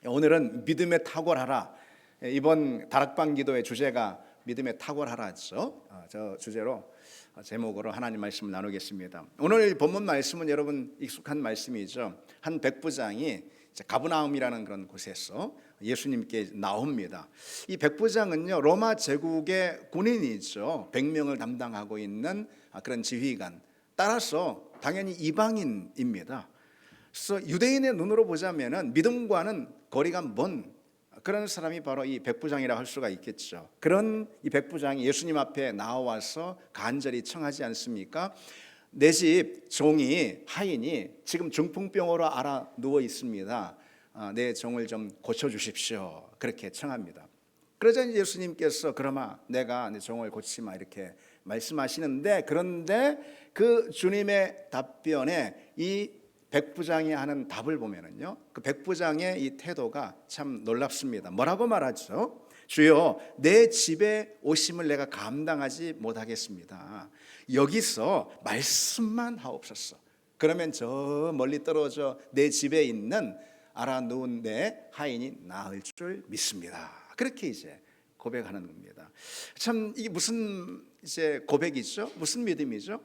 오늘은 믿음에 탁월하라. 이번 다락방 기도의 주제가 믿음에 탁월하라죠. 저 주제로 제목으로 하나님 말씀을 나누겠습니다. 오늘 본문 말씀은 여러분 익숙한 말씀이죠. 한 백부장이 가브나움이라는 그런 곳에서 예수님께 나옵니다. 이 백부장은요, 로마 제국의 군인이죠. 100명을 담당하고 있는 그런 지휘관. 따라서 당연히 이방인입니다. 그래서 유대인의 눈으로 보자면은 믿음과는 거리가 먼 그런 사람이 바로 이 백부장이라 할 수가 있겠죠. 그런 이 백부장이 예수님 앞에 나와서 간절히 청하지 않습니까? 내 집 종이 하인이 지금 중풍병으로 알아 누워 있습니다. 내 종을 좀 고쳐 주십시오. 그렇게 청합니다. 그러자 예수님께서 그러마 내가 내 종을 고치마 이렇게 말씀하시는데, 그런데 그 주님의 답변에 이 백부장이 하는 답을 보면은요, 그 백부장의 이 태도가 참 놀랍습니다. 뭐라고 말하죠? 주여, 내 집에 오심을 내가 감당하지 못하겠습니다. 여기서 말씀만 하옵소서. 그러면 저 멀리 떨어져 내 집에 있는 알아 누운 내 하인이 나을 줄 믿습니다. 그렇게 이제 고백하는 겁니다. 참 이게 무슨 이제 고백이죠? 무슨 믿음이죠?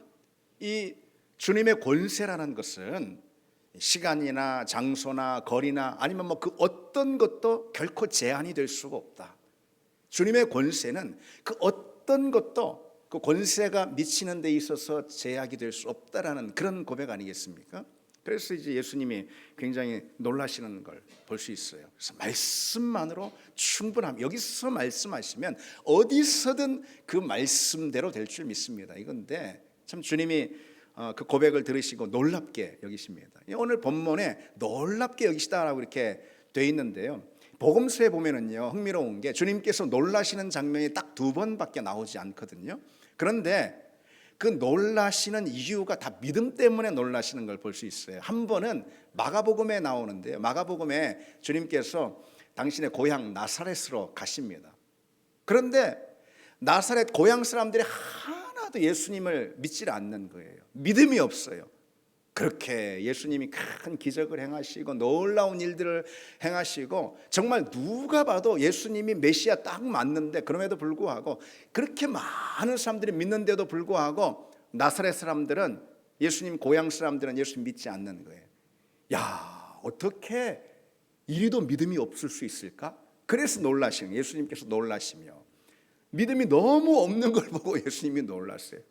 이 주님의 권세라는 것은 시간이나 장소나 거리나 아니면 뭐 그 어떤 것도 결코 제한이 될 수가 없다. 주님의 권세는 그 어떤 것도 그 권세가 미치는 데 있어서 제약이 될 수 없다라는 그런 고백 아니겠습니까? 그래서 이제 예수님이 굉장히 놀라시는 걸 볼 수 있어요. 그래서 말씀만으로 충분함. 여기서 말씀하시면 어디서든 그 말씀대로 될 줄 믿습니다. 이건데 참 주님이 그 고백을 들으시고 놀랍게 여기십니다. 오늘 본문에 놀랍게 여기시다라고 이렇게 돼 있는데요. 복음서에 보면은요, 흥미로운 게 주님께서 놀라시는 장면이 딱 2번밖에 나오지 않거든요. 그런데 그 놀라시는 이유가 다 믿음 때문에 놀라시는 걸 볼 수 있어요. 한 번은 마가복음에 나오는데요. 마가복음에 주님께서 당신의 고향 나사렛으로 가십니다. 그런데 나사렛 고향 사람들이 하나도 예수님을 믿지 않는 거예요. 믿음이 없어요. 그렇게 예수님이 큰 기적을 행하시고 놀라운 일들을 행하시고 정말 누가 봐도 예수님이 메시아 딱 맞는데, 그럼에도 불구하고 그렇게 많은 사람들이 믿는데도 불구하고 나사렛 사람들은, 예수님 고향 사람들은 예수님 믿지 않는 거예요. 야, 어떻게 이리도 믿음이 없을 수 있을까? 그래서 놀라시는 거예요. 예수님께서 놀라시며 믿음이 너무 없는 걸 보고 예수님이 놀랐어요.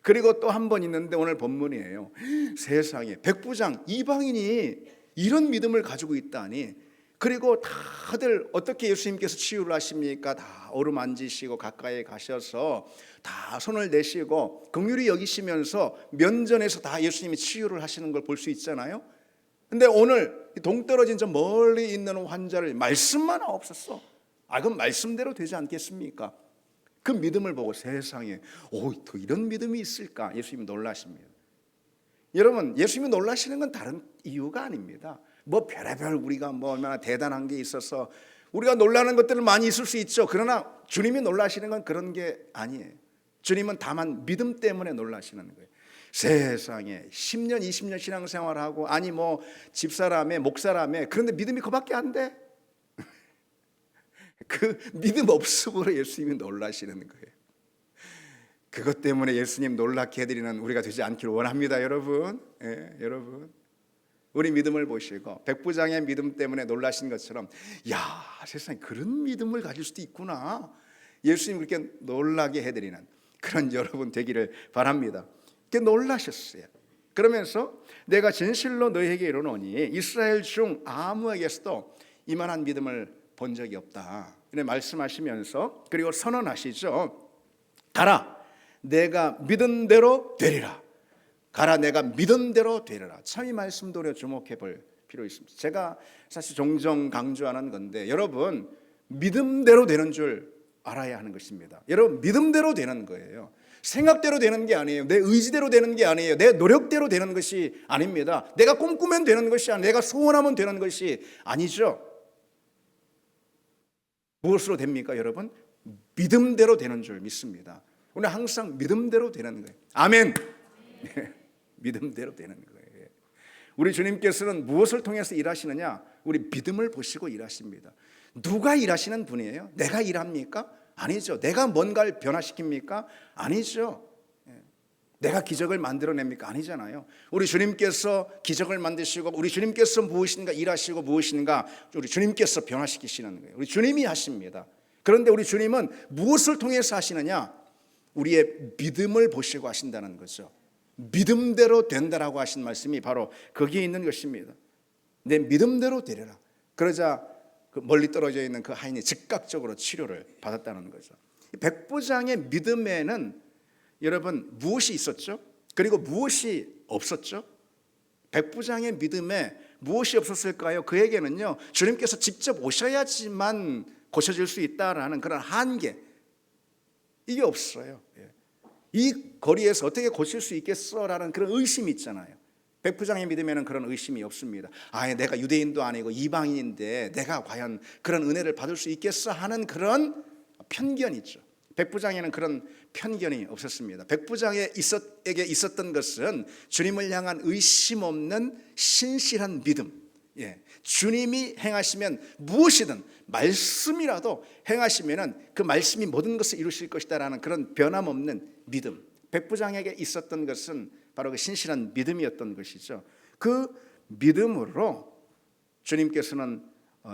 그리고 또 한 번 있는데 오늘 본문이에요. 세상에 백부장 이방인이 이런 믿음을 가지고 있다니. 그리고 다들 어떻게 예수님께서 치유를 하십니까? 다 어루만지시고 가까이 가셔서 다 손을 내시고 긍휼히 여기시면서 면전에서 다 예수님이 치유를 하시는 걸 볼 수 있잖아요. 근데 오늘 동떨어진 저 멀리 있는 환자를 말씀만 하옵소서. 그건 말씀대로 되지 않겠습니까? 그 믿음을 보고 세상에 또 이런 믿음이 있을까? 예수님이 놀라십니다. 여러분, 예수님이 놀라시는 건 다른 이유가 아닙니다. 뭐 별의별 우리가 뭐 얼마나 대단한 게 있어서 우리가 놀라는 것들은 많이 있을 수 있죠. 그러나 주님이 놀라시는 건 그런 게 아니에요. 주님은 다만 믿음 때문에 놀라시는 거예요. 세상에 10년 20년 신앙생활하고 아니 뭐 집사람에 목사람에, 그런데 믿음이 그밖에 안 돼? 그 믿음 없음으로 예수님이 놀라시는 거예요. 그것 때문에 예수님 놀랍게 해드리는 우리가 되지 않기를 원합니다. 여러분, 여러분, 우리 믿음을 보시고 백부장의 믿음 때문에 놀라신 것처럼, 야, 세상에 그런 믿음을 가질 수도 있구나. 예수님 그렇게 놀라게 해드리는 그런 여러분 되기를 바랍니다. 그렇게 놀라셨어요. 그러면서 내가 진실로 너희에게 이르노니 이스라엘 중 아무에게서도 이만한 믿음을 본 적이 없다. 이렇게 말씀하시면서 그리고 선언하시죠. 가라, 내가 믿은 대로 되리라. 가라, 내가 믿은 대로 되리라. 참 이 말씀도 우리가 주목해 볼 필요 있습니다. 제가 사실 종종 강조하는 건데, 여러분 믿음대로 되는 줄 알아야 하는 것입니다. 여러분 믿음대로 되는 거예요. 생각대로 되는 게 아니에요. 내 의지대로 되는 게 아니에요. 내 노력대로 되는 것이 아닙니다. 내가 꿈꾸면 되는 것이 아니에요. 내가 소원하면 되는 것이 아니죠. 무엇으로 됩니까, 여러분? 믿음대로 되는 줄 믿습니다. 오늘 항상 믿음대로 되는 거예요. 아멘. 믿음대로 되는 거예요. 우리 주님께서는 무엇을 통해서 일하시느냐? 우리 믿음을 보시고 일하십니다. 누가 일하시는 분이에요? 내가 일합니까? 아니죠. 내가 뭔가를 변화시킵니까? 아니죠. 내가 기적을 만들어냅니까? 아니잖아요. 우리 주님께서 기적을 만드시고 우리 주님께서 무엇인가 일하시고 무엇인가 우리 주님께서 변화시키시는 거예요. 우리 주님이 하십니다. 그런데 우리 주님은 무엇을 통해서 하시느냐? 우리의 믿음을 보시고 하신다는 거죠. 믿음대로 된다라고 하신 말씀이 바로 거기에 있는 것입니다. 내 믿음대로 되리라. 그러자 그 멀리 떨어져 있는 그 하인이 즉각적으로 치료를 받았다는 거죠. 백부장의 믿음에는 여러분 무엇이 있었죠? 그리고 무엇이 없었죠? 백부장의 믿음에 무엇이 없었을까요? 그에게는요, 주님께서 직접 오셔야지만 고쳐질 수 있다라는 그런 한계, 이게 없어요. 이 거리에서 어떻게 고칠 수 있겠어라는 그런 의심이 있잖아요. 백부장의 믿음에는 그런 의심이 없습니다. 내가 유대인도 아니고 이방인인데 내가 과연 그런 은혜를 받을 수 있겠어 하는 그런 편견이 있죠. 백부장에는 그런 편견이 없었습니다. 백부장에게 있었던 것은 주님을 향한 의심 없는 신실한 믿음. 주님이 행하시면 무엇이든 말씀이라도 행하시면은 그 말씀이 모든 것을 이루실 것이다라는 그런 변함없는 믿음. 백부장에게 있었던 것은 바로 그 신실한 믿음이었던 것이죠. 그 믿음으로 주님께서는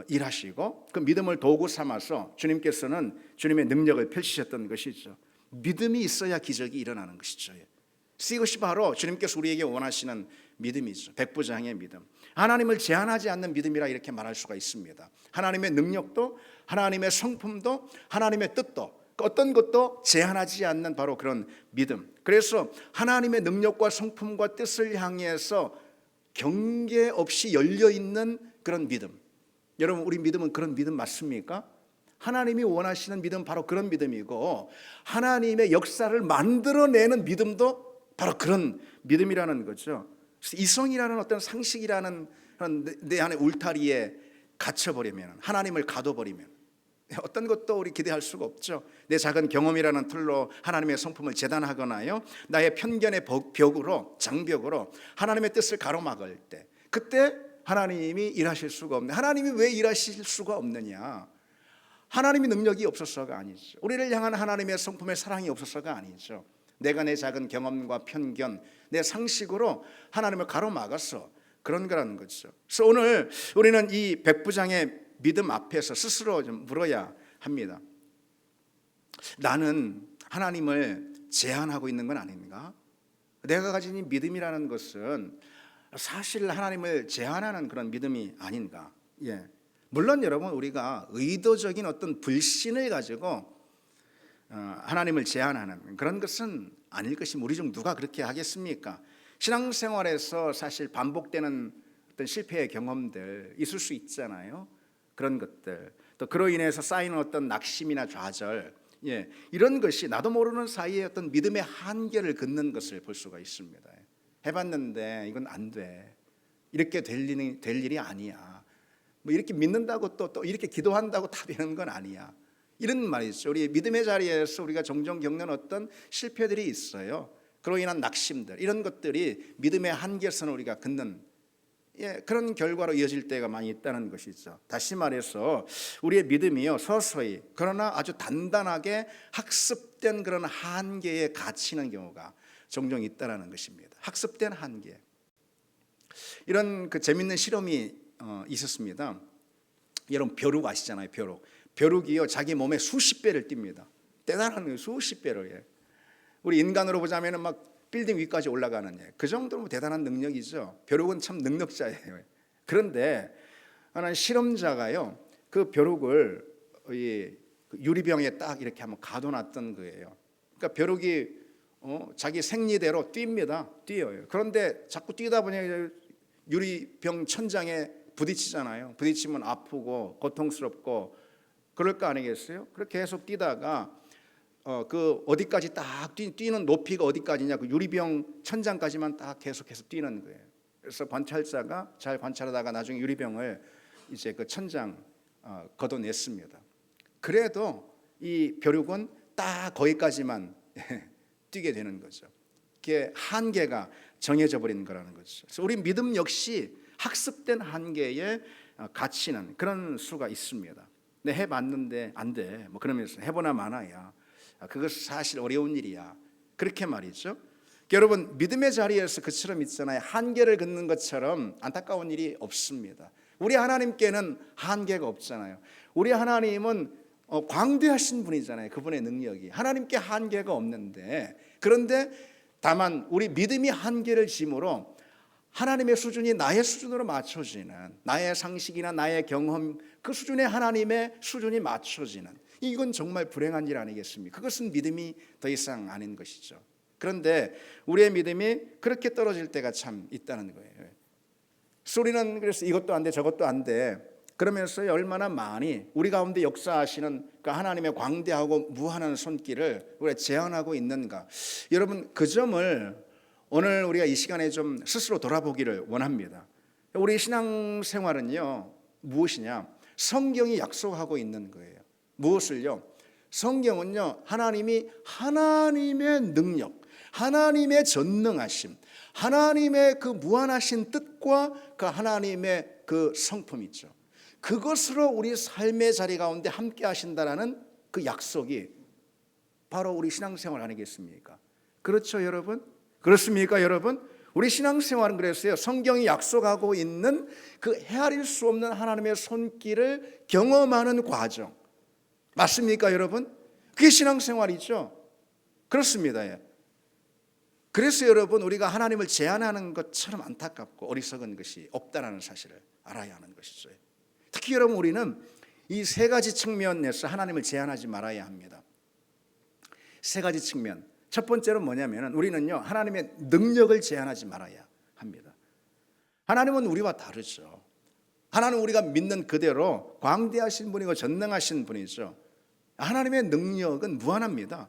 일하시고 그 믿음을 도구 삼아서 주님께서는 주님의 능력을 펼치셨던 것이죠. 믿음이 있어야 기적이 일어나는 것이죠. 이것이 바로 주님께서 우리에게 원하시는 믿음이죠. 백부장의 믿음. 하나님을 제한하지 않는 믿음이라 이렇게 말할 수가 있습니다. 하나님의 능력도 하나님의 성품도 하나님의 뜻도 어떤 것도 제한하지 않는 바로 그런 믿음. 그래서 하나님의 능력과 성품과 뜻을 향해서 경계 없이 열려있는 그런 믿음. 여러분, 우리 믿음은 그런 믿음 맞습니까? 하나님이 원하시는 믿음 바로 그런 믿음이고 하나님의 역사를 만들어내는 믿음도 바로 그런 믿음이라는 거죠. 이성이라는 어떤 상식이라는 내 안에 울타리에 갇혀버리면, 하나님을 가둬버리면 어떤 것도 우리 기대할 수가 없죠. 내 작은 경험이라는 틀로 하나님의 성품을 재단하거나요, 나의 편견의 벽으로, 장벽으로 하나님의 뜻을 가로막을 때, 그때 하나님이 일하실 수가 없네. 하나님이 왜 일하실 수가 없느냐? 하나님의 능력이 없어서가 아니죠. 우리를 향한 하나님의 성품의 사랑이 없어서가 아니죠. 내가 내 작은 경험과 편견, 내 상식으로 하나님을 가로막아서 그런 거라는 거죠. 그래서 오늘 우리는 이 백부장의 믿음 앞에서 스스로 좀 물어야 합니다. 나는 하나님을 제한하고 있는 건 아닌가? 내가 가진 이 믿음이라는 것은 사실 하나님을 제한하는 그런 믿음이 아닌가? 물론 여러분, 우리가 의도적인 어떤 불신을 가지고 하나님을 제한하는 그런 것은 아닐 것입니다. 우리 중 누가 그렇게 하겠습니까? 신앙생활에서 사실 반복되는 어떤 실패의 경험들 있을 수 있잖아요. 그런 것들, 또 그로 인해서 쌓이는 어떤 낙심이나 좌절, 이런 것이 나도 모르는 사이에 어떤 믿음의 한계를 긋는 것을 볼 수가 있습니다. 해봤는데 이건 안 돼. 이렇게 될 일이 아니야. 뭐 이렇게 믿는다고 또 이렇게 기도한다고 다 되는 건 아니야. 이런 말이죠. 우리 믿음의 자리에서 우리가 종종 겪는 어떤 실패들이 있어요. 그로 인한 낙심들, 이런 것들이 믿음의 한계선을 우리가 긋는 그런 결과로 이어질 때가 많이 있다는 것이죠. 다시 말해서 우리의 믿음이요, 서서히 그러나 아주 단단하게 학습된 그런 한계에 갇히는 경우가 종종 있다는 것입니다. 학습된 한계. 이런 그 재밌는 실험이 있었습니다. 여러분, 벼룩 아시잖아요. 벼룩이요, 자기 몸에 수십 배를 뜁니다. 대단한 거예요. 수십 배를. 우리 인간으로 보자면 막 빌딩 위까지 올라가는, 그 정도로 대단한 능력이죠. 벼룩은 참 능력자예요. 그런데 하나는 실험자가요, 그 벼룩을 이 유리병에 딱 이렇게 한번 가둬놨던 거예요. 그러니까 벼룩이 자기 생리대로 뛰어요. 그런데 자꾸 뛰다 보니 유리병 천장에 부딪히잖아요. 부딪히면 아프고 고통스럽고 그럴 거 아니겠어요? 그렇게 계속 뛰다가 그 어디까지 딱 뛰는 높이가 어디까지냐, 그 유리병 천장까지만 딱 계속해서 뛰는 거예요. 그래서 관찰자가 잘 관찰하다가 나중에 유리병을 이제 그 천장 걷어냈습니다. 그래도 이 벼룩은 딱 거기까지만 뛰게 되는 거죠. 이렇게 한계가 정해져 버린 거라는 거죠. 그래서 우리 믿음 역시 학습된 한계에 갇히는 그런 수가 있습니다. 근데 해봤는데 안 돼. 뭐 그러면서 해보나 마나야. 그것은 사실 어려운 일이야. 그렇게 말이죠. 여러분, 믿음의 자리에서 그처럼 있잖아요. 한계를 긋는 것처럼 안타까운 일이 없습니다. 우리 하나님께는 한계가 없잖아요. 우리 하나님은 광대하신 분이잖아요. 그분의 능력이. 하나님께 한계가 없는데, 그런데 다만 우리 믿음이 한계를 짐으로 하나님의 수준이 나의 수준으로 맞춰지는, 나의 상식이나 나의 경험 그 수준에 하나님의 수준이 맞춰지는, 이건 정말 불행한 일 아니겠습니까? 그것은 믿음이 더 이상 아닌 것이죠. 그런데 우리의 믿음이 그렇게 떨어질 때가 참 있다는 거예요. 우리는 그래서 이것도 안 돼 저것도 안 돼 그러면서 얼마나 많이 우리 가운데 역사하시는 그 하나님의 광대하고 무한한 손길을 우리가 제한하고 있는가. 여러분, 그 점을 오늘 우리가 이 시간에 좀 스스로 돌아보기를 원합니다. 우리 신앙생활은요, 무엇이냐? 성경이 약속하고 있는 거예요. 무엇을요? 성경은요, 하나님이 하나님의 능력, 하나님의 전능하심, 하나님의 그 무한하신 뜻과 그 하나님의 그 성품 있죠. 그것으로 우리 삶의 자리 가운데 함께 하신다라는 그 약속이 바로 우리 신앙생활 아니겠습니까? 그렇죠, 여러분? 그렇습니까, 여러분? 우리 신앙생활은 그랬어요. 성경이 약속하고 있는 그 헤아릴 수 없는 하나님의 손길을 경험하는 과정. 맞습니까, 여러분? 그게 신앙생활이죠. 그렇습니다. 그래서 여러분, 우리가 하나님을 제한하는 것처럼 안타깝고 어리석은 것이 없다는 사실을 알아야 하는 것이죠. 특히 여러분, 우리는 이 세 가지 측면에서 하나님을 제한하지 말아야 합니다. 세 가지 측면. 첫 번째로 뭐냐면 우리는요, 하나님의 능력을 제한하지 말아야 합니다. 하나님은 우리와 다르죠. 하나님은 우리가 믿는 그대로 광대하신 분이고 전능하신 분이죠. 하나님의 능력은 무한합니다.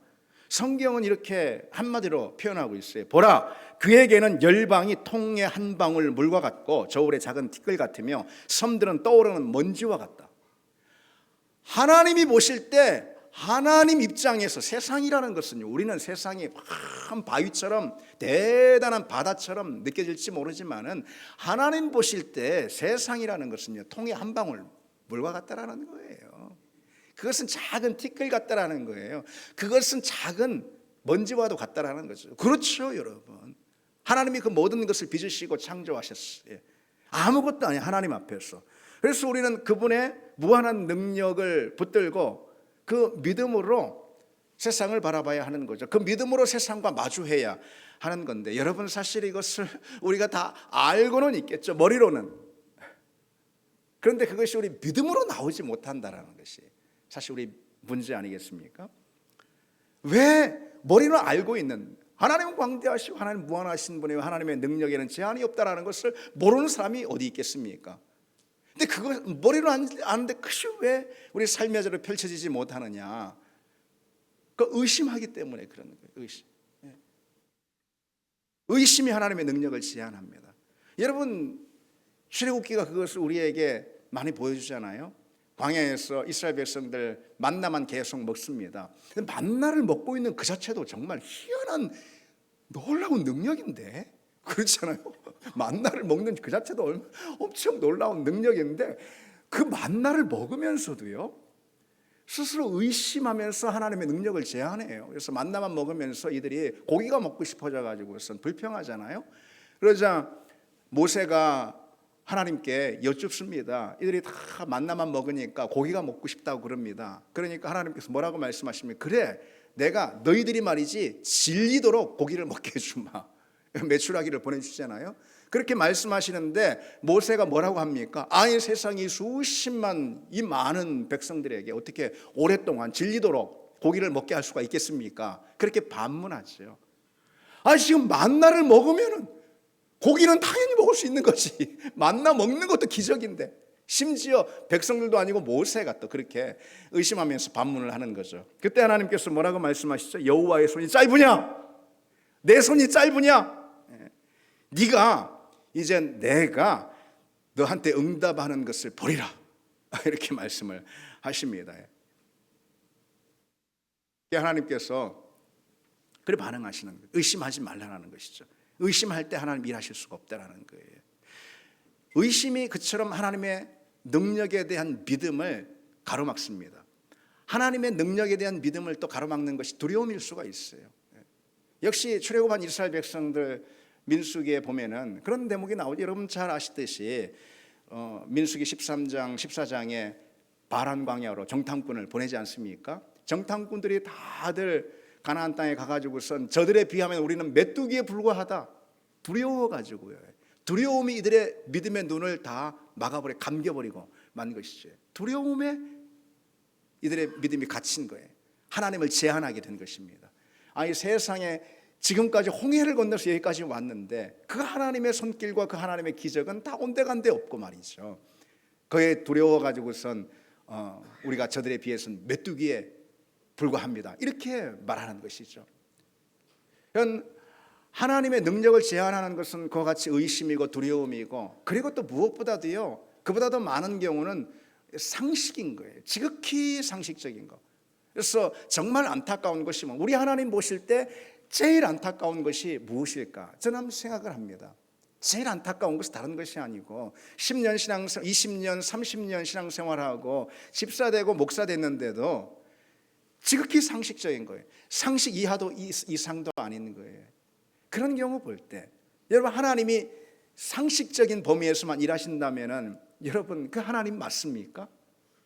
성경은 이렇게 한마디로 표현하고 있어요. 보라, 그에게는 열방이 통에 한 방울 물과 같고 저울의 작은 티끌 같으며 섬들은 떠오르는 먼지와 같다. 하나님이 보실 때, 하나님 입장에서 세상이라는 것은요, 우리는 세상이 큰 바위처럼 대단한 바다처럼 느껴질지 모르지만은 하나님 보실 때 세상이라는 것은요, 통에 한 방울 물과 같다라는 거예요. 그것은 작은 티끌 같다라는 거예요. 그것은 작은 먼지와도 같다라는 거죠. 그렇죠, 여러분. 하나님이 그 모든 것을 빚으시고 창조하셨어요. 아무것도 아니에요, 하나님 앞에서. 그래서 우리는 그분의 무한한 능력을 붙들고 그 믿음으로 세상을 바라봐야 하는 거죠. 그 믿음으로 세상과 마주해야 하는 건데, 여러분, 사실 이것을 우리가 다 알고는 있겠죠, 머리로는. 그런데 그것이 우리 믿음으로 나오지 못한다라는 것이 사실 우리 문제 아니겠습니까? 왜 머리는 알고 있는 하나님은 광대하시고 하나님 무한하신 분이고 하나님의 능력에는 제한이 없다라는 것을 모르는 사람이 어디 있겠습니까? 근데 그거 머리로 아는데 그것이 왜 우리 삶의 자리로 펼쳐지지 못하느냐? 그 의심하기 때문에 그런 거예요. 의심. 의심이 하나님의 능력을 제한합니다. 여러분, 출애굽기가 그것을 우리에게 많이 보여주잖아요. 광야에서 이스라엘 백성들 만나만 계속 먹습니다. 만나를 먹고 있는 그 자체도 정말 희한한 놀라운 능력인데, 그렇잖아요. 만나를 먹는 그 자체도 엄청 놀라운 능력인데, 그 만나를 먹으면서도요, 스스로 의심하면서 하나님의 능력을 제한해요. 그래서 만나만 먹으면서 이들이 고기가 먹고 싶어져 가지고선 불평하잖아요. 그러자 모세가 하나님께 여쭙습니다. 이들이 다 만나만 먹으니까 고기가 먹고 싶다고 그럽니다. 그러니까 하나님께서 뭐라고 말씀하시면, 그래, 내가 너희들이 말이지 질리도록 고기를 먹게 해주마. 메추라기를 보내주잖아요. 그렇게 말씀하시는데 모세가 뭐라고 합니까? 아예 세상이 수십만 이 많은 백성들에게 어떻게 오랫동안 질리도록 고기를 먹게 할 수가 있겠습니까? 그렇게 반문하죠. 지금 만나를 먹으면은 고기는 당연히 먹을 수 있는 거지. 만나 먹는 것도 기적인데, 심지어 백성들도 아니고 모세가 또 그렇게 의심하면서 반문을 하는 거죠. 그때 하나님께서 뭐라고 말씀하시죠? 여호와의 손이 짧으냐? 내 손이 짧으냐? 네가 이제 내가 너한테 응답하는 것을 보리라. 이렇게 말씀을 하십니다. 하나님께서 그래 반응하시는 거예요. 의심하지 말라는 것이죠. 의심할 때 하나님 일하실 수가 없다라는 거예요. 의심이 그처럼 하나님의 능력에 대한 믿음을 가로막습니다. 하나님의 능력에 대한 믿음을 또 가로막는 것이 두려움일 수가 있어요. 역시 출애굽한 이스라엘 백성들 민수기에 보면은 그런 대목이 나오죠. 여러분 잘 아시듯이 민수기 13장 14장에 바란 광야로 정탐꾼을 보내지 않습니까? 정탐꾼들이 다들 가나안 땅에 가가지고선 저들에 비하면 우리는 메뚜기에 불과하다 두려워가지고요. 두려움이 이들의 믿음의 눈을 다 막아버려 감겨버리고 만 것이죠. 두려움에 이들의 믿음이 갇힌 거예요. 하나님을 제한하게 된 것입니다. 아니 세상에 지금까지 홍해를 건너서 여기까지 왔는데 그 하나님의 손길과 그 하나님의 기적은 다 온데간데 없고 말이죠. 그에 두려워가지고선 우리가 저들에 비해서는 메뚜기에 불과합니다. 이렇게 말하는 것이죠. 하나님의 능력을 제한하는 것은 그와 같이 의심이고 두려움이고, 그리고 또 무엇보다도요, 그보다 더 많은 경우는 상식인 거예요. 지극히 상식적인 거. 그래서 정말 안타까운 것이 우리 하나님 보실 때 제일 안타까운 것이 무엇일까? 저는 한번 생각을 합니다. 제일 안타까운 것은 다른 것이 아니고 10년 신앙생활, 20년, 30년 신앙생활하고 집사 되고 목사 됐는데도 지극히 상식적인 거예요. 상식 이하도 이상도 아닌 거예요. 그런 경우 볼 때 여러분, 하나님이 상식적인 범위에서만 일하신다면은 여러분 그 하나님 맞습니까?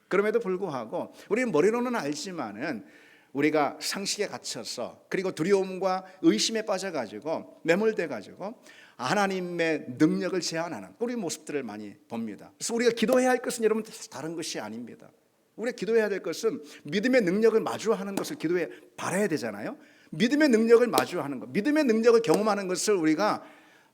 그럼에도 불구하고 우리는 머리로는 알지만은 우리가 상식에 갇혀서 그리고 두려움과 의심에 빠져가지고 매몰돼가지고 하나님의 능력을 제한하는 우리 모습들을 많이 봅니다. 그래서 우리가 기도해야 할 것은 여러분 다른 것이 아닙니다. 우리가 기도해야 될 것은 믿음의 능력을 마주하는 것을 기도해 바라야 되잖아요. 믿음의 능력을 마주하는 것, 믿음의 능력을 경험하는 것을 우리가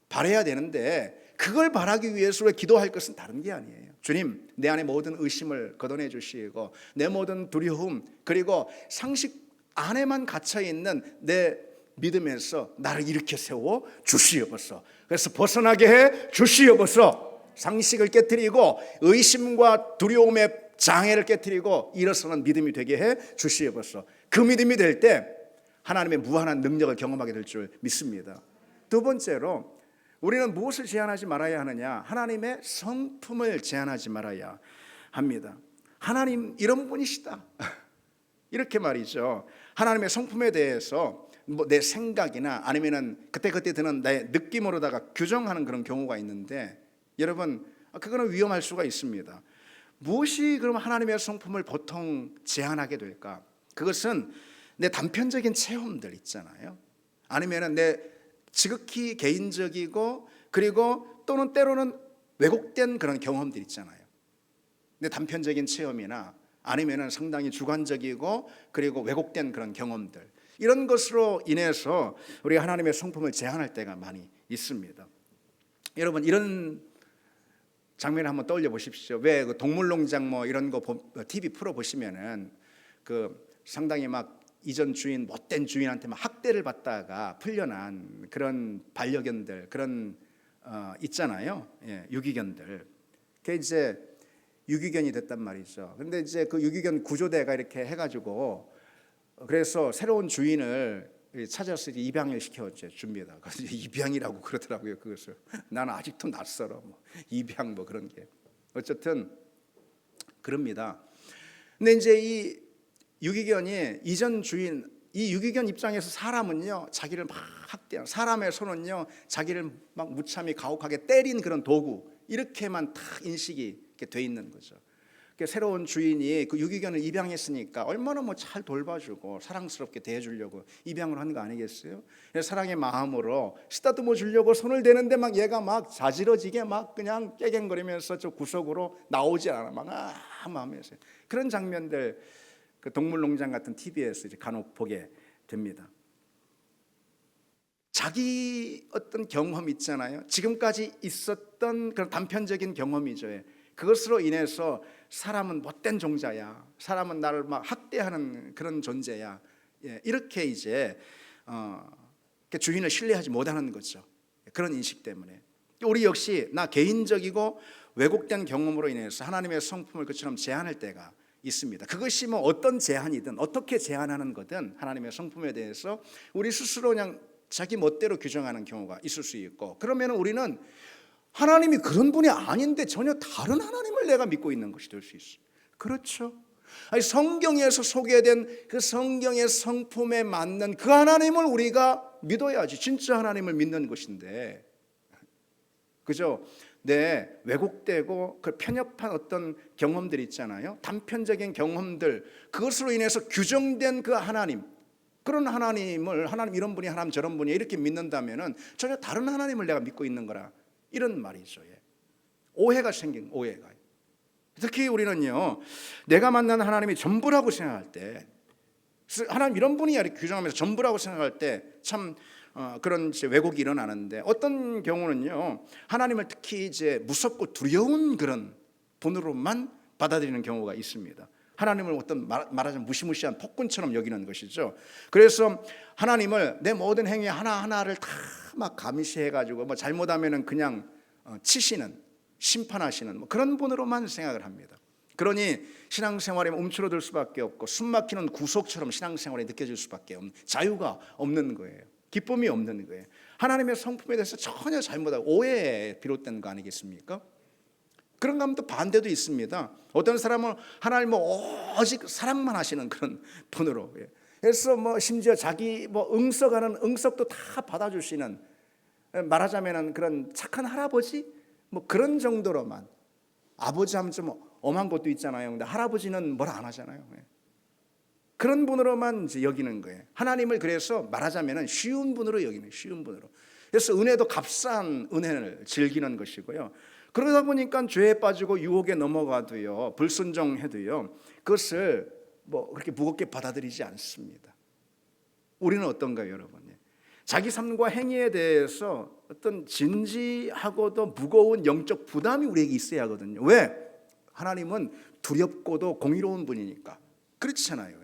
바라야 되는데, 그걸 바라기 위해서 우리가 기도할 것은 다른 게 아니에요. 주님, 내 안에 모든 의심을 걷어내 주시고 내 모든 두려움 그리고 상식 안에만 갇혀있는 내 믿음에서 나를 일으켜 세워 주시옵소서. 그래서 벗어나게 해 주시옵소서. 상식을 깨뜨리고 의심과 두려움의 장애를 깨뜨리고 일어서는 믿음이 되게 해 주시옵소서. 그 믿음이 될 때 하나님의 무한한 능력을 경험하게 될 줄 믿습니다. 두 번째로 우리는 무엇을 제한하지 말아야 하느냐? 하나님의 성품을 제한하지 말아야 합니다. 하나님 이런 분이시다 이렇게 말이죠. 하나님의 성품에 대해서 내 생각이나 아니면은 그때그때 드는 내 느낌으로다가 규정하는 그런 경우가 있는데, 여러분 그거는 위험할 수가 있습니다. 무엇이 그럼 하나님의 성품을 보통 제한하게 될까? 그것은 내 단편적인 체험들 있잖아요. 아니면은 내 지극히 개인적이고 그리고 또는 때로는 왜곡된 그런 경험들 있잖아요. 내 단편적인 체험이나 아니면은 상당히 주관적이고 그리고 왜곡된 그런 경험들, 이런 것으로 인해서 우리가 하나님의 성품을 제한할 때가 많이 있습니다. 여러분 이런 장면을 한번 떠올려 보십시오. 왜 그 동물농장 뭐 이런 거 TV 프로 보시면은 그 상당히 막 이전 주인 못된 주인한테 막 학대를 받다가 풀려난 그런 반려견들, 그런 있잖아요. 예, 유기견들. 그게 이제 유기견이 됐단 말이죠. 근데 이제 그 유기견 구조대가 이렇게 해가지고 그래서 새로운 주인을 찾아서 입양을 시켜 줍니다. 그래서 입양이라고 그러더라고요. 그것을 나는 아직도 낯설어. 뭐 입양 뭐 그런 게 어쨌든 그럽니다. 근데 이제 이 유기견이 이전 주인, 이 유기견 입장에서 사람은요 자기를 막 학대한, 사람의 손은요 자기를 막 무참히 가혹하게 때린 그런 도구, 이렇게만 다 인식이 이렇게 돼 있는 거죠. 새로운 주인이 그 유기견을 입양했으니까 얼마나 뭐 잘 돌봐주고 사랑스럽게 대해주려고 입양을 한 거 아니겠어요? 사랑의 마음으로 쓰다듬어 주려고 손을 대는데 막 얘가 막 자지러지게 막 그냥 깨갱거리면서 저 구석으로 나오지 않아, 막 하면서 그런 장면들 그 동물농장 같은 TV에서 이제 간혹 보게 됩니다. 자기 어떤 경험 있잖아요. 지금까지 있었던 그런 단편적인 경험이죠. 그것으로 인해서 사람은 못된 종자야, 사람은 나를 막 학대하는 그런 존재야, 이렇게 이제 주인을 신뢰하지 못하는 거죠. 그런 인식 때문에 우리 역시 나 개인적이고 왜곡된 경험으로 인해서 하나님의 성품을 그처럼 제한할 때가 있습니다. 그것이 뭐 어떤 제한이든 어떻게 제한하는 거든 하나님의 성품에 대해서 우리 스스로 그냥 자기 멋대로 규정하는 경우가 있을 수 있고, 그러면 우리는 하나님이 그런 분이 아닌데 전혀 다른 하나님을 내가 믿고 있는 것이 될 수 있어요. 그렇죠? 아니, 성경에서 소개된 그 성경의 성품에 맞는 그 하나님을 우리가 믿어야지 진짜 하나님을 믿는 것인데, 그죠? 왜곡되고 그 편협한 어떤 경험들 있잖아요. 단편적인 경험들, 그것으로 인해서 규정된 그 하나님, 그런 하나님을 하나님 이런 분이 하나님 저런 분이 이렇게 믿는다면은 전혀 다른 하나님을 내가 믿고 있는 거라, 이런 말이죠. 오해가 생긴 오해가. 특히 우리는요, 내가 만난 하나님이 전부라고 생각할 때, 하나님 이런 분이 이렇게 규정하면서 전부라고 생각할 때 참 그런 왜곡이 일어나는데, 어떤 경우는요, 하나님을 특히 무섭고 두려운 그런 분으로만 받아들이는 경우가 있습니다. 하나님을 어떤 말하자면 무시무시한 폭군처럼 여기는 것이죠. 그래서 하나님을 내 모든 행위 하나하나를 다 막 감시해가지고 뭐 잘못하면은 그냥 치시는, 심판하시는 뭐 그런 분으로만 생각을 합니다. 그러니 신앙생활에 움츠러들 수밖에 없고 숨막히는 구속처럼 신앙생활이 느껴질 수밖에 없는, 자유가 없는 거예요. 기쁨이 없는 거예요. 하나님의 성품에 대해서 전혀 잘못하고 오해에 비롯된 거 아니겠습니까? 그런가 하면 또 반대도 있습니다. 어떤 사람은 하나님을 오직 사랑만 하시는 그런 분으로, 그래서 뭐 심지어 자기 뭐 응석하는 응석도 다 받아주시는, 말하자면 그런 착한 할아버지 뭐 그런 정도로만. 아버지 하면 좀 엄한 것도 있잖아요. 근데 할아버지는 뭐라 안 하잖아요. 그런 분으로만 이제 여기는 거예요. 하나님을 그래서 말하자면 쉬운 분으로 여기는, 쉬운 분으로. 그래서 은혜도 값싼 은혜를 즐기는 것이고요. 그러다 보니까 죄에 빠지고 유혹에 넘어가도요, 불순종해도요, 그것을 뭐 그렇게 무겁게 받아들이지 않습니다. 우리는 어떤가요, 여러분? 자기 삶과 행위에 대해서 어떤 진지하고도 무거운 영적 부담이 우리에게 있어야 하거든요. 왜? 하나님은 두렵고도 공의로운 분이니까. 그렇잖아요.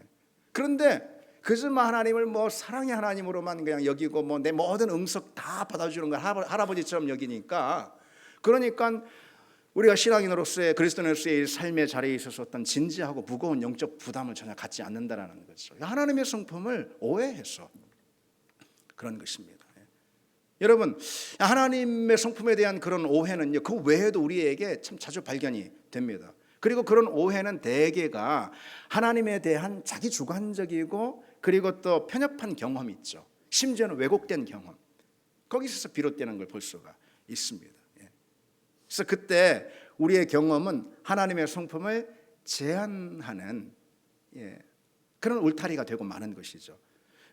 그런데 그저만 하나님을 뭐 사랑의 하나님으로만 그냥 여기고 뭐 내 모든 응석 다 받아주는 걸 할아버지처럼 여기니까, 그러니까 우리가 신앙인으로서의 그리스도인으로서의 삶의 자리에 있어서 어떤 진지하고 무거운 영적 부담을 전혀 갖지 않는다라는 거죠. 하나님의 성품을 오해해서 그런 것입니다. 여러분, 하나님의 성품에 대한 그런 오해는요, 그 외에도 우리에게 참 자주 발견이 됩니다. 그리고 그런 오해는 대개가 하나님에 대한 자기 주관적이고 그리고 또 편협한 경험이 있죠. 심지어는 왜곡된 경험, 거기서 비롯되는 걸 볼 수가 있습니다. 그래서 그때 우리의 경험은 하나님의 성품을 제한하는 그런 울타리가 되고 마는 것이죠.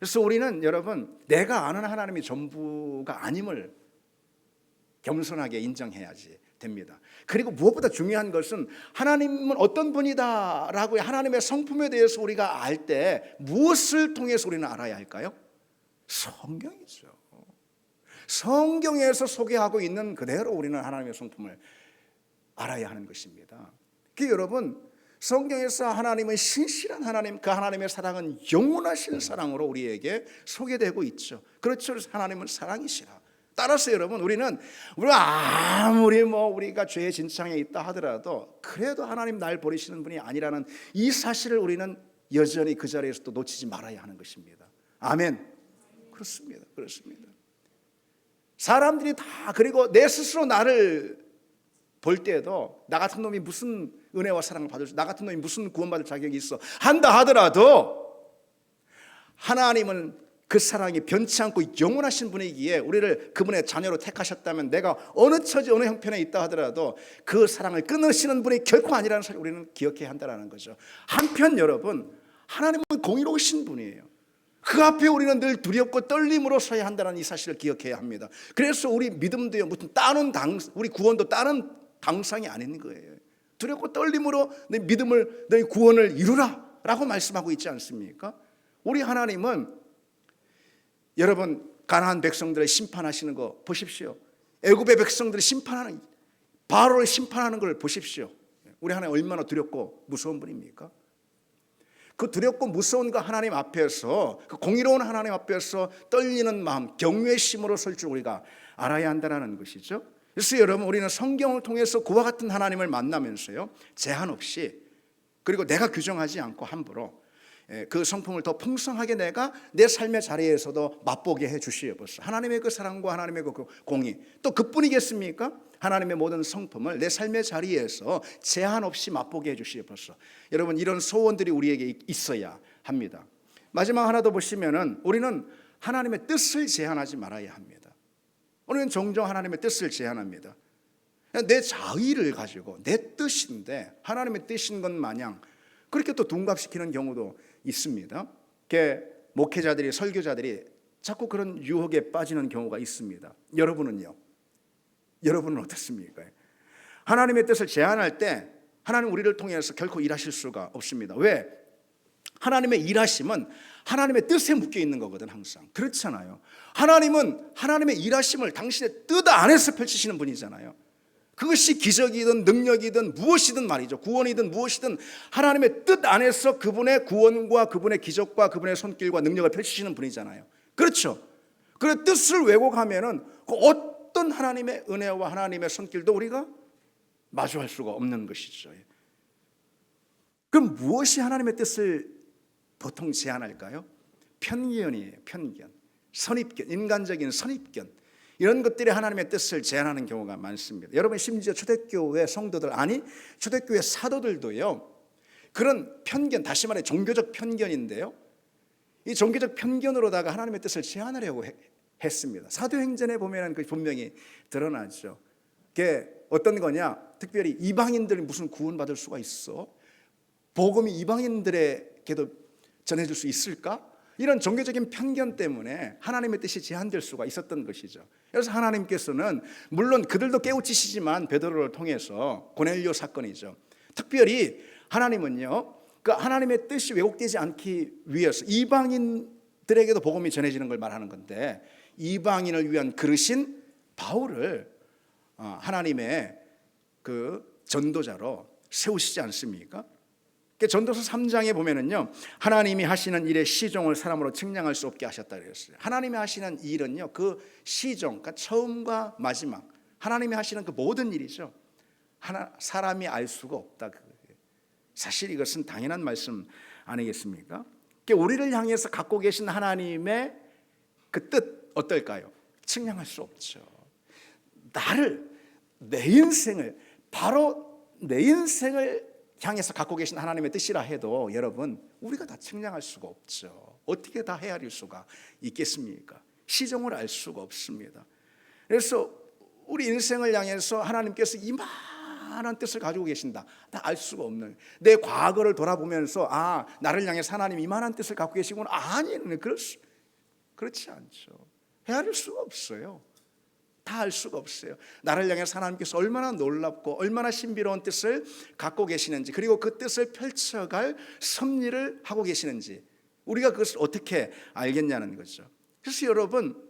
그래서 우리는 여러분, 내가 아는 하나님이 전부가 아님을 겸손하게 인정해야지 됩니다. 그리고 무엇보다 중요한 것은 하나님은 어떤 분이다라고 하나님의 성품에 대해서 우리가 알 때 무엇을 통해서 우리는 알아야 할까요? 성경이죠. 성경에서 소개하고 있는 그대로 우리는 하나님의 성품을 알아야 하는 것입니다. 그 여러분, 성경에서 하나님은 신실한 하나님, 그 하나님의 사랑은 영원하신 사랑으로 우리에게 소개되고 있죠. 그렇죠. 하나님은 사랑이시라. 따라서 여러분, 우리가 아무리 우리가 죄의 진창에 있다 하더라도 그래도 하나님 날 버리시는 분이 아니라는 이 사실을 우리는 여전히 그 자리에서 또 놓치지 말아야 하는 것입니다. 아멘. 그렇습니다. 사람들이 다, 그리고 내 스스로 나를 볼 때에도 나 같은 놈이 무슨 은혜와 사랑을 받을 수, 나 같은 놈이 무슨 구원받을 자격이 있어 한다 하더라도 하나님은 그 사랑이 변치 않고 영원하신 분이기에 우리를 그분의 자녀로 택하셨다면 내가 어느 처지 어느 형편에 있다 하더라도 그 사랑을 끊으시는 분이 결코 아니라는 사실을 우리는 기억해야 한다는 거죠. 한편 여러분, 하나님은 공의로우신 분이에요. 그 앞에 우리는 늘 두렵고 떨림으로 서야 한다는 이 사실을 기억해야 합니다. 그래서 우리 믿음도요, 무슨 우리 구원도 다른 당상이 아닌 거예요. 두렵고 떨림으로 내 믿음을, 너희 구원을 이루라 라고 말씀하고 있지 않습니까? 우리 하나님은 여러분, 가나안 백성들을 심판하시는 거 보십시오. 애굽의 백성들을 심판하는, 바로를 심판하는 걸 보십시오. 우리 하나님 얼마나 두렵고 무서운 분입니까? 그 두렵고 무서운 그 하나님 앞에서, 그 공의로운 하나님 앞에서 떨리는 마음, 경외심으로 설 줄 우리가 알아야 한다는 것이죠. 그래서 여러분, 우리는 성경을 통해서 그와 같은 하나님을 만나면서요, 제한 없이 그리고 내가 규정하지 않고 함부로 그 성품을 더 풍성하게 내가 내 삶의 자리에서도 맛보게 해 주시옵소서. 하나님의 그 사랑과 하나님의 그 공의, 또 그뿐이겠습니까? 하나님의 모든 성품을 내 삶의 자리에서 제한 없이 맛보게 해 주시옵소서. 여러분, 이런 소원들이 우리에게 있어야 합니다. 마지막 하나 더 보시면은 우리는 하나님의 뜻을 제한하지 말아야 합니다. 우리는 종종 하나님의 뜻을 제한합니다. 내 자의를 가지고 내 뜻인데 하나님의 뜻인 것 마냥 그렇게 또 둔갑시키는 경우도 있습니다. 목회자들이, 설교자들이 자꾸 그런 유혹에 빠지는 경우가 있습니다. 여러분은요? 여러분은 어떻습니까? 하나님의 뜻을 제한할 때 하나님 우리를 통해서 결코 일하실 수가 없습니다. 왜? 하나님의 일하심은 하나님의 뜻에 묶여 있는 거거든. 항상 그렇잖아요. 하나님은 하나님의 일하심을 당신의 뜻 안에서 펼치시는 분이잖아요. 그것이 기적이든 능력이든 무엇이든 말이죠. 구원이든 무엇이든 하나님의 뜻 안에서 그분의 구원과 그분의 기적과 그분의 손길과 능력을 펼치시는 분이잖아요. 그렇죠. 그 뜻을 왜곡하면은 그 어떤 하나님의 은혜와 하나님의 손길도 우리가 마주할 수가 없는 것이죠. 그럼 무엇이 하나님의 뜻을 보통 제한할까요? 편견이에요. 편견, 선입견, 인간적인 선입견, 이런 것들이 하나님의 뜻을 제한하는 경우가 많습니다. 여러분, 심지어 초대교회 성도들, 아니 초대교회 사도들도요, 그런 편견, 다시 말해 종교적 편견인데요, 이 종교적 편견으로다가 하나님의 뜻을 제한하려고 했습니다. 사도행전에 보면 그 분명히 드러나죠. 그게 어떤 거냐? 특별히 이방인들이 무슨 구원받을 수가 있어? 복음이 이방인들에게도 전해줄 수 있을까? 이런 종교적인 편견 때문에 하나님의 뜻이 제한될 수가 있었던 것이죠. 그래서 하나님께서는 물론 그들도 깨우치시지만 베드로를 통해서 고넬료 사건이죠. 특별히 하나님은요, 그 하나님의 뜻이 왜곡되지 않기 위해서 이방인들에게도 복음이 전해지는 걸 말하는 건데, 이방인을 위한 그릇인 바울을 하나님의 그 전도자로 세우시지 않습니까? 전도서 3장에 보면은요, 하나님이 하시는 일의 시종을 사람으로 측량할 수 없게 하셨다 그랬어요. 하나님이 하시는 일은요, 그 시종, 그러니까 처음과 마지막, 하나님이 하시는 그 모든 일이죠. 사람이 알 수가 없다. 사실 이것은 당연한 말씀 아니겠습니까? 우리를 향해서 갖고 계신 하나님의 그 뜻 어떨까요? 측량할 수 없죠. 내 인생을, 바로 내 인생을 향해서 갖고 계신 하나님의 뜻이라 해도 여러분, 우리가 다 측량할 수가 없죠. 어떻게 다 헤아릴 수가 있겠습니까? 시종을 알 수가 없습니다. 그래서 우리 인생을 향해서 하나님께서 이만한 뜻을 가지고 계신다, 다 알 수가 없는, 내 과거를 돌아보면서 나를 향해서 하나님 이만한 뜻을 갖고 계시구나, 그렇지 않죠. 헤아릴 수가 없어요. 다 알 수가 없어요. 나를 향해서 하나님께서 얼마나 놀랍고 얼마나 신비로운 뜻을 갖고 계시는지, 그리고 그 뜻을 펼쳐갈 섭리를 하고 계시는지 우리가 그것을 어떻게 알겠냐는 거죠. 그래서 여러분,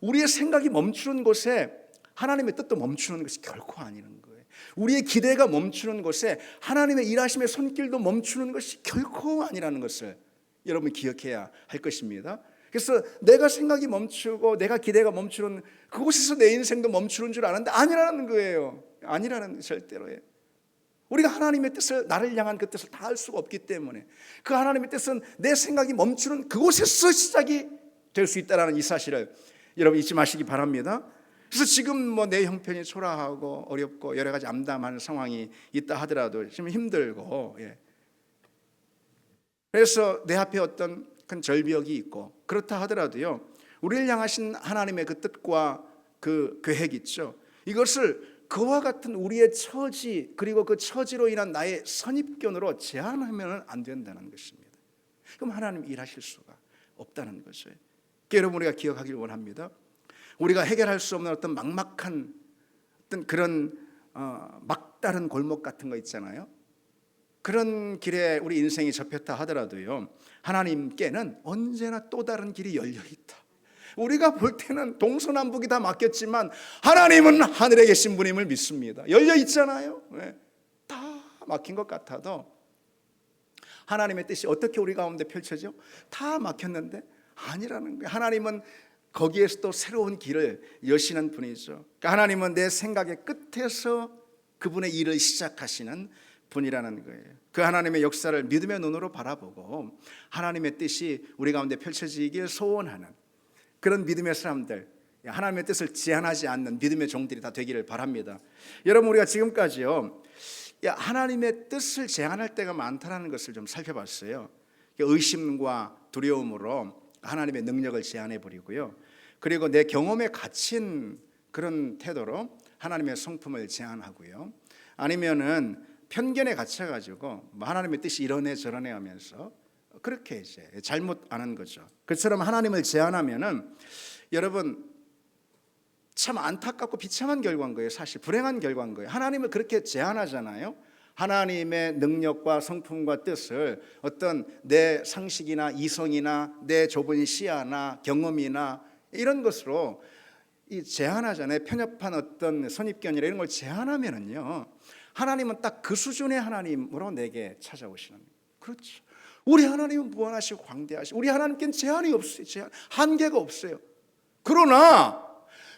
우리의 생각이 멈추는 곳에 하나님의 뜻도 멈추는 것이 결코 아니는 거예요. 우리의 기대가 멈추는 곳에 하나님의 일하심의 손길도 멈추는 것이 결코 아니라는 것을 여러분 기억해야 할 것입니다. 그래서 내가 생각이 멈추고 내가 기대가 멈추는 그곳에서 내 인생도 멈추는 줄 아는데 아니라는 거예요. 아니라는, 절대로예요. 우리가 하나님의 뜻을, 나를 향한 그 뜻을 다 알 수가 없기 때문에 그 하나님의 뜻은 내 생각이 멈추는 그곳에서 시작이 될 수 있다는 이 사실을 여러분 잊지 마시기 바랍니다. 그래서 지금 내 형편이 초라하고 어렵고 여러 가지 암담한 상황이 있다 하더라도 지금 힘들고, 그래서 내 앞에 어떤 큰 절벽이 있고 그렇다 하더라도요, 우리를 향하신 하나님의 그 뜻과 그 계획 있죠. 이것을 그와 같은 우리의 처지, 그리고 그 처지로 인한 나의 선입견으로 제한하면 안 된다는 것입니다. 그럼 하나님 일하실 수가 없다는 거죠. 여러분, 우리가 기억하길 원합니다. 우리가 해결할 수 없는 어떤 막막한 어떤 그런 막다른 골목 같은 거 있잖아요. 그런 길에 우리 인생이 접혔다 하더라도요, 하나님께는 언제나 또 다른 길이 열려 있다. 우리가 볼 때는 동서남북이 다 막혔지만 하나님은 하늘에 계신 분임을 믿습니다. 열려 있잖아요. 다 막힌 것 같아도 하나님의 뜻이 어떻게 우리 가운데 펼쳐져? 다 막혔는데 아니라는 거예요. 하나님은 거기에서 또 새로운 길을 여시는 분이죠. 그러니까 하나님은 내 생각의 끝에서 그분의 일을 시작하시는 분이라는 거예요. 그 하나님의 역사를 믿음의 눈으로 바라보고 하나님의 뜻이 우리 가운데 펼쳐지길 소원하는 그런 믿음의 사람들, 하나님의 뜻을 제한하지 않는 믿음의 종들이 다 되기를 바랍니다. 여러분, 우리가 지금까지요, 하나님의 뜻을 제한할 때가 많다는 것을 좀 살펴봤어요. 의심과 두려움으로 하나님의 능력을 제한해 버리고요, 그리고 내 경험에 갇힌 그런 태도로 하나님의 성품을 제한하고요, 아니면은 편견에 갇혀가지고 하나님의 뜻이 이러네 저러네 하면서 그렇게 이제 잘못 아는 거죠. 그처럼 하나님을 제한하면은 여러분 참 안타깝고 비참한 결과인 거예요. 사실 불행한 결과인 거예요. 하나님을 그렇게 제한하잖아요. 하나님의 능력과 성품과 뜻을 어떤 내 상식이나 이성이나 내 좁은 시야나 경험이나 이런 것으로 제한하잖아요. 편협한 어떤 선입견이나 이런 걸 제한하면은요, 하나님은 딱 그 수준의 하나님으로 내게 찾아오시는 거예요. 그렇죠. 우리 하나님은 무한하시고 광대하시고 우리 하나님께는 제한이 없어요. 한계가 없어요. 그러나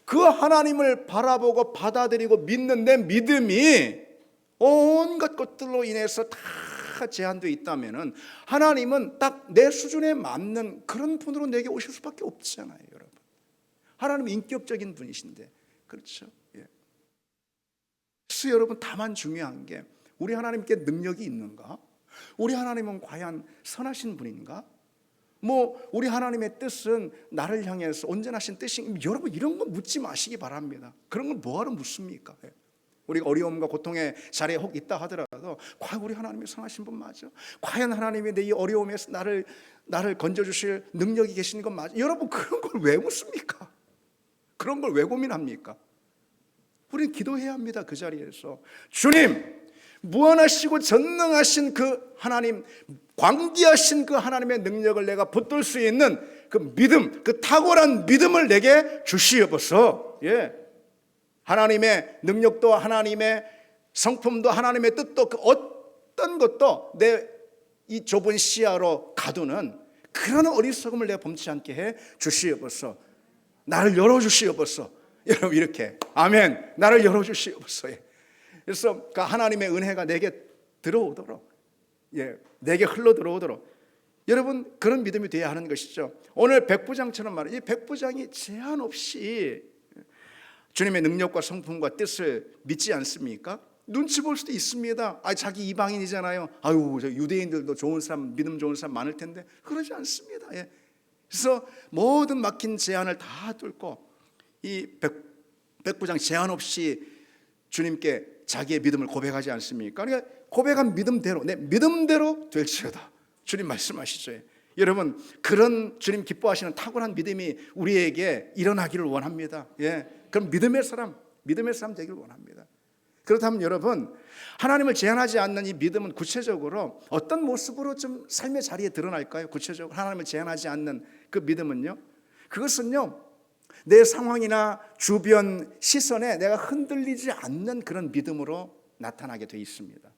그 하나님을 바라보고 받아들이고 믿는 내 믿음이 온갖 것들로 인해서 다 제한되어 있다면은 하나님은 딱 내 수준에 맞는 그런 분으로 내게 오실 수밖에 없잖아요, 여러분. 하나님은 인격적인 분이신데, 그렇죠? 예. 그래서 여러분, 다만 중요한 게 우리 하나님께 능력이 있는가? 우리 하나님은 과연 선하신 분인가? 우리 하나님의 뜻은 나를 향해서 온전하신 뜻인가? 여러분, 이런 거 묻지 마시기 바랍니다. 그런 건 뭐하러 묻습니까? 우리가 어려움과 고통의 자리에 혹 있다 하더라도 과연 우리 하나님이 선하신 분 맞아? 과연 하나님이 내 이 어려움에서 나를 건져주실 능력이 계신 건 맞아? 여러분, 그런 걸 왜 묻습니까? 그런 걸 왜 고민합니까? 우리는 기도해야 합니다. 그 자리에서 주님, 무한하시고 전능하신 그 하나님, 광대하신 그 하나님의 능력을 내가 붙들 수 있는 그 믿음, 그 탁월한 믿음을 내게 주시옵소서. 예. 하나님의 능력도 하나님의 성품도 하나님의 뜻도 그 어떤 것도 내 이 좁은 시야로 가두는 그런 어리석음을 내가 범치 않게 해 주시옵소서. 나를 열어주시옵소서. 여러분, 이렇게 아멘. 나를 열어주시옵소서. 그래서 그 하나님의 은혜가 내게 들어오도록, 내게 흘러 들어오도록 여러분 그런 믿음이 되어야 하는 것이죠. 오늘 백부장처럼 말이에요. 이 백부장이 제한 없이 주님의 능력과 성품과 뜻을 믿지 않습니까? 눈치 볼 수도 있습니다. 자기 이방인이잖아요. 저 유대인들도 좋은 사람, 믿음 좋은 사람 많을 텐데. 그러지 않습니다. 그래서 모든 막힌 제한을 다 뚫고 이 백부장 제한 없이 주님께 자기의 믿음을 고백하지 않습니까? 그러니까 고백한 믿음대로, 내 믿음대로 될지어다. 주님 말씀하시죠. 여러분, 그런 주님 기뻐하시는 탁월한 믿음이 우리에게 일어나기를 원합니다. 그럼 믿음의 사람 되기를 원합니다. 그렇다면 여러분, 하나님을 제한하지 않는 이 믿음은 구체적으로 어떤 모습으로 좀 삶의 자리에 드러날까요? 구체적으로 하나님을 제한하지 않는 그 믿음은요, 그것은요, 내 상황이나 주변 시선에 내가 흔들리지 않는 그런 믿음으로 나타나게 되어 있습니다.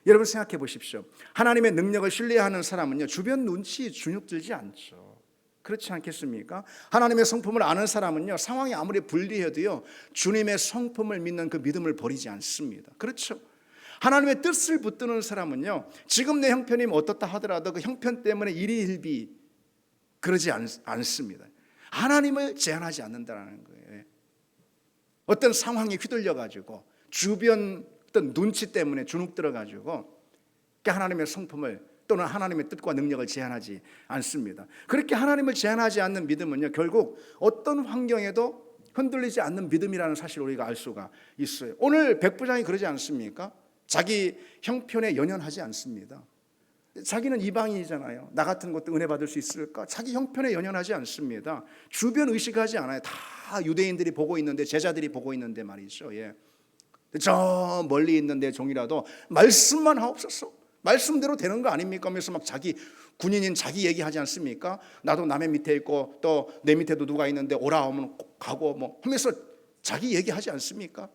여러분, 생각해 보십시오. 하나님의 능력을 신뢰하는 사람은요, 주변 눈치 주눅들지 않죠. 그렇지 않겠습니까? 하나님의 성품을 아는 사람은요, 상황이 아무리 불리해도요, 주님의 성품을 믿는 그 믿음을 버리지 않습니다. 그렇죠? 하나님의 뜻을 붙드는 사람은요, 지금 내 형편이 어떻다 하더라도 그 형편 때문에 일희일비 그러지 않습니다. 하나님을 제한하지 않는다는 거예요. 어떤 상황에 휘둘려가지고 주변 어떤 눈치 때문에 주눅 들어가지고 하나님의 성품을 또는 하나님의 뜻과 능력을 제한하지 않습니다. 그렇게 하나님을 제한하지 않는 믿음은요, 결국 어떤 환경에도 흔들리지 않는 믿음이라는 사실을 우리가 알 수가 있어요. 오늘 백부장이 그러지 않습니까? 자기 형편에 연연하지 않습니다. 자기는 이방인이잖아요. 나 같은 것도 은혜 받을 수 있을까? 자기 형편에 연연하지 않습니다. 주변 의식하지 않아요. 다 유대인들이 보고 있는데, 제자들이 보고 있는데 말이죠. 저 멀리 있는 내 종이라도 말씀만 하옵소서. 말씀대로 되는 거 아닙니까? 하면서 막 자기 군인인 자기 얘기하지 않습니까? 나도 남의 밑에 있고 또 내 밑에도 누가 있는데 오라 하면 가고 하면서 자기 얘기하지 않습니까?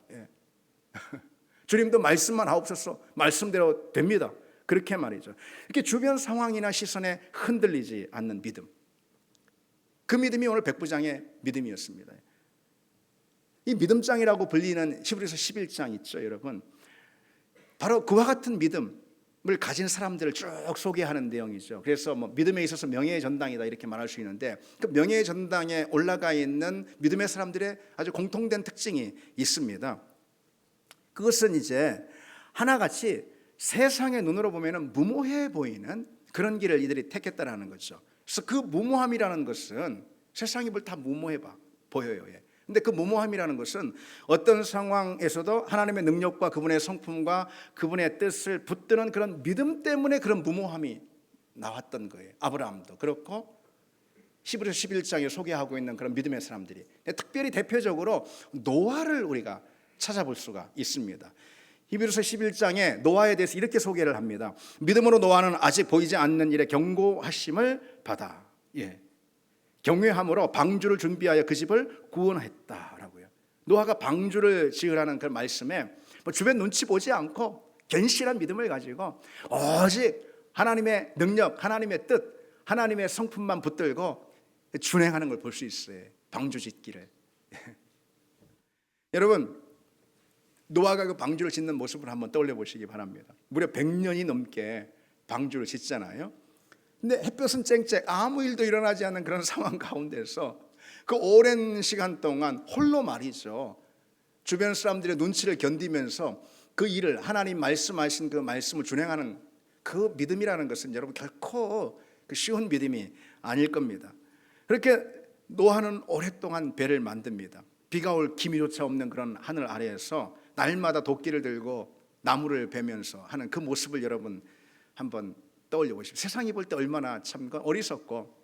주님도 말씀만 하옵소서. 말씀대로 됩니다. 그렇게 말이죠. 이렇게 주변 상황이나 시선에 흔들리지 않는 믿음, 그 믿음이 오늘 백부장의 믿음이었습니다. 이 믿음장이라고 불리는 히브리서 11장 있죠, 여러분. 바로 그와 같은 믿음을 가진 사람들을 쭉 소개하는 내용이죠. 그래서 뭐 믿음에 있어서 명예의 전당이다 이렇게 말할 수 있는데, 그 명예의 전당에 올라가 있는 믿음의 사람들의 아주 공통된 특징이 있습니다. 그것은 이제 하나같이 세상의 눈으로 보면 무모해 보이는 그런 길을 이들이 택했다라는 거죠. 그래서 그 무모함이라는 것은 세상이 뭘 다 무모해 보여요. 근데 그 무모함이라는 것은 어떤 상황에서도 하나님의 능력과 그분의 성품과 그분의 뜻을 붙드는 그런 믿음 때문에 그런 무모함이 나왔던 거예요. 아브라함도 그렇고 히브리서 11장에 소개하고 있는 그런 믿음의 사람들이, 특별히 대표적으로 노아를 우리가 찾아볼 수가 있습니다. 히브리서 11장에 노아에 대해서 이렇게 소개를 합니다. 믿음으로 노아는 아직 보이지 않는 일에 경고하심을 받아 경외함으로 방주를 준비하여 그 집을 구원했다라고요. 노아가 방주를 지으라는 그 말씀에 뭐 주변 눈치 보지 않고 견실한 믿음을 가지고 오직 하나님의 능력, 하나님의 뜻, 하나님의 성품만 붙들고 준행하는 걸 볼 수 있어요. 방주 짓기를. 여러분, 노아가 그 방주를 짓는 모습을 한번 떠올려 보시기 바랍니다. 무려 100년이 넘게 방주를 짓잖아요. 근데 햇볕은 쨍쨍, 아무 일도 일어나지 않는 그런 상황 가운데서 그 오랜 시간 동안 홀로 말이죠, 주변 사람들의 눈치를 견디면서 그 일을, 하나님 말씀하신 그 말씀을 준행하는 그 믿음이라는 것은 여러분 결코 그 쉬운 믿음이 아닐 겁니다. 그렇게 노아는 오랫동안 배를 만듭니다. 비가 올 기미조차 없는 그런 하늘 아래에서 날마다 도끼를 들고 나무를 베면서 하는 그 모습을 여러분 한번 떠올려 보십시오. 세상이 볼 때 얼마나 참 어리석고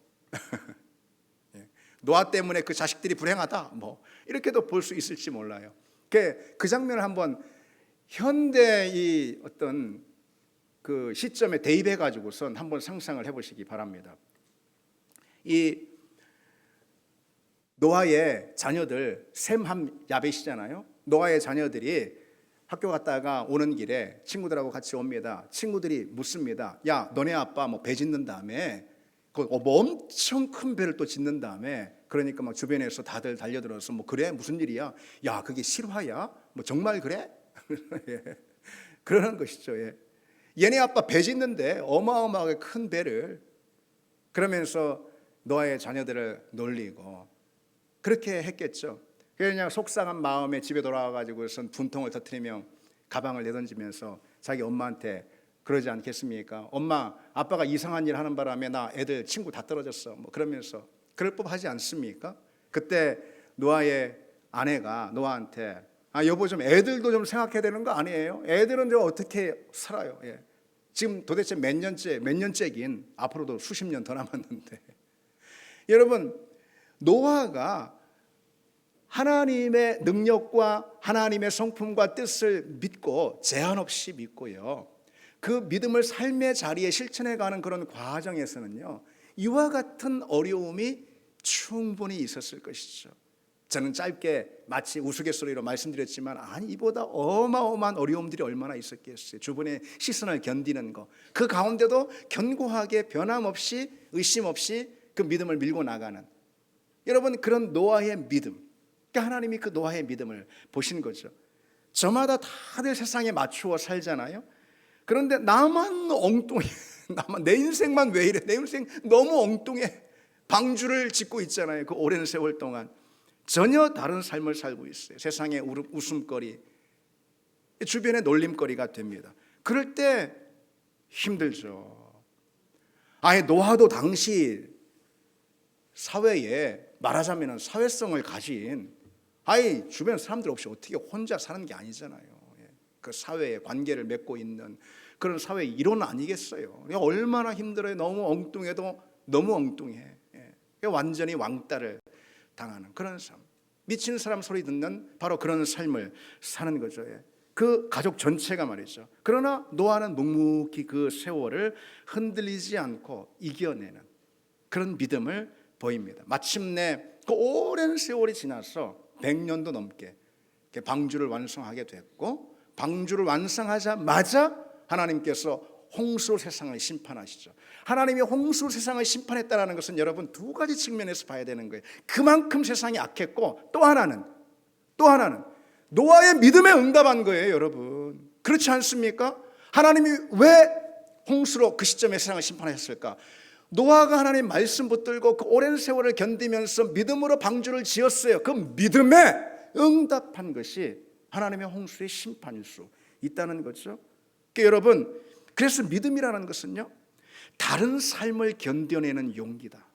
노아 때문에 그 자식들이 불행하다 뭐 이렇게도 볼 수 있을지 몰라요. 그 장면을 한번 현대의 어떤 그 시점에 대입해 가지고선 한번 상상을 해보시기 바랍니다. 이 노아의 자녀들 셈함 야벳이잖아요. 노아의 자녀들이 학교 갔다가 오는 길에 친구들하고 같이 옵니다. 친구들이 묻습니다. 야, 너네 아빠 뭐 배 짓는 다음에 뭐 엄청 큰 배를 또 짓는 다음에, 그러니까 막 주변에서 다들 달려들어서 뭐 그래 무슨 일이야? 야, 그게 실화야? 뭐 정말 그래? 그러는 것이죠. 얘네 아빠 배 짓는데 어마어마하게 큰 배를, 그러면서 노아의 자녀들을 놀리고 그렇게 했겠죠. 그냥 속상한 마음에 집에 돌아와가지고선 분통을 터뜨리며 가방을 내던지면서 자기 엄마한테 그러지 않겠습니까? 엄마, 아빠가 이상한 일 하는 바람에 나 애들 친구 다 떨어졌어. 뭐 그러면서 그럴 법하지 않습니까? 그때 노아의 아내가 노아한테 여보 좀 애들도 좀 생각해야 되는 거 아니에요? 애들은 저 어떻게 살아요? 지금 도대체 몇 년째긴 앞으로도 수십 년 더 남았는데 여러분, 노아가 하나님의 능력과 하나님의 성품과 뜻을 믿고 제한 없이 믿고요, 그 믿음을 삶의 자리에 실천해가는 그런 과정에서는요, 이와 같은 어려움이 충분히 있었을 것이죠. 저는 짧게 마치 우스갯소리로 말씀드렸지만 이보다 어마어마한 어려움들이 얼마나 있었겠어요. 주변의 시선을 견디는 거, 그 가운데도 견고하게 변함없이 의심 없이 그 믿음을 밀고 나가는, 여러분 그런 노아의 믿음, 하나님이 그 노아의 믿음을 보신 거죠. 저마다 다들 세상에 맞추어 살잖아요. 그런데 나만 엉뚱해. 내 인생만 왜 이래? 내 인생 너무 엉뚱해. 방주를 짓고 있잖아요. 그 오랜 세월 동안 전혀 다른 삶을 살고 있어요. 세상의 웃음거리, 주변의 놀림거리가 됩니다. 그럴 때 힘들죠. 노아도 당시 사회에 말하자면 사회성을 가진, 주변 사람들 없이 어떻게 혼자 사는 게 아니잖아요. 그 사회에 관계를 맺고 있는 그런 사회의 일원 아니겠어요. 얼마나 힘들어요. 너무 엉뚱해도 너무 엉뚱해. 완전히 왕따를 당하는 그런 삶, 미친 사람 소리 듣는 바로 그런 삶을 사는 거죠. 그 가족 전체가 말이죠. 그러나 노아는 묵묵히 그 세월을 흔들리지 않고 이겨내는 그런 믿음을 보입니다. 마침내 그 오랜 세월이 지나서 100년도 넘게 방주를 완성하게 됐고, 방주를 완성하자마자 하나님께서 홍수로 세상을 심판하시죠. 하나님이 홍수로 세상을 심판했다는 것은 여러분 두 가지 측면에서 봐야 되는 거예요. 그만큼 세상이 악했고, 또 하나는 노아의 믿음에 응답한 거예요. 여러분, 그렇지 않습니까? 하나님이 왜 홍수로 그 시점에 세상을 심판하셨을까? 노아가 하나님의 말씀 붙들고 그 오랜 세월을 견디면서 믿음으로 방주를 지었어요. 그 믿음에 응답한 것이 하나님의 홍수의 심판일 수 있다는 거죠. 그러니까 여러분, 그래서 믿음이라는 것은요, 다른 삶을 견뎌내는 용기다.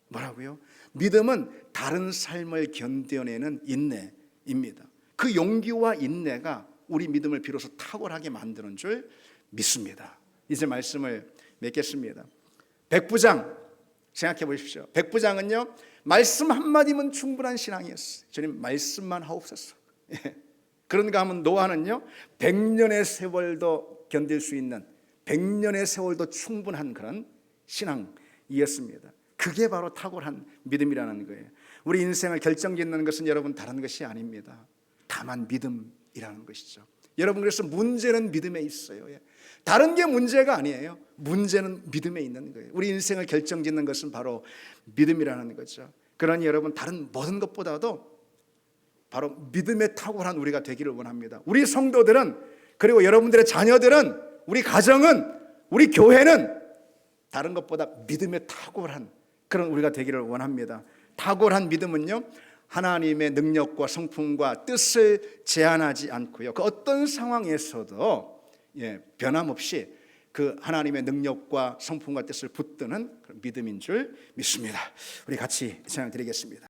뭐라고요? 믿음은 다른 삶을 견뎌내는 인내입니다. 그 용기와 인내가 우리 믿음을 비로소 탁월하게 만드는 줄 믿습니다. 이제 말씀을 맺겠습니다. 백부장 생각해 보십시오. 백부장은요, 말씀 한마디면 충분한 신앙이었어요. 주님 말씀만 하옵소서. 그런가 하면 노아는요, 100년의 세월도 견딜 수 있는, 100년의 세월도 충분한 그런 신앙이었습니다. 그게 바로 탁월한 믿음이라는 거예요. 우리 인생을 결정짓는 것은 여러분 다른 것이 아닙니다. 다만 믿음이라는 것이죠. 여러분, 그래서 문제는 믿음에 있어요. 다른 게 문제가 아니에요. 문제는 믿음에 있는 거예요. 우리 인생을 결정짓는 것은 바로 믿음이라는 거죠. 그러니 여러분, 다른 모든 것보다도 바로 믿음에 탁월한 우리가 되기를 원합니다. 우리 성도들은, 그리고 여러분들의 자녀들은, 우리 가정은, 우리 교회는 다른 것보다 믿음에 탁월한 그런 우리가 되기를 원합니다. 탁월한 믿음은요, 하나님의 능력과 성품과 뜻을 제한하지 않고요, 그 어떤 상황에서도 변함없이 그 하나님의 능력과 성품과 뜻을 붙드는 그런 믿음인 줄 믿습니다. 우리 같이 찬양 드리겠습니다.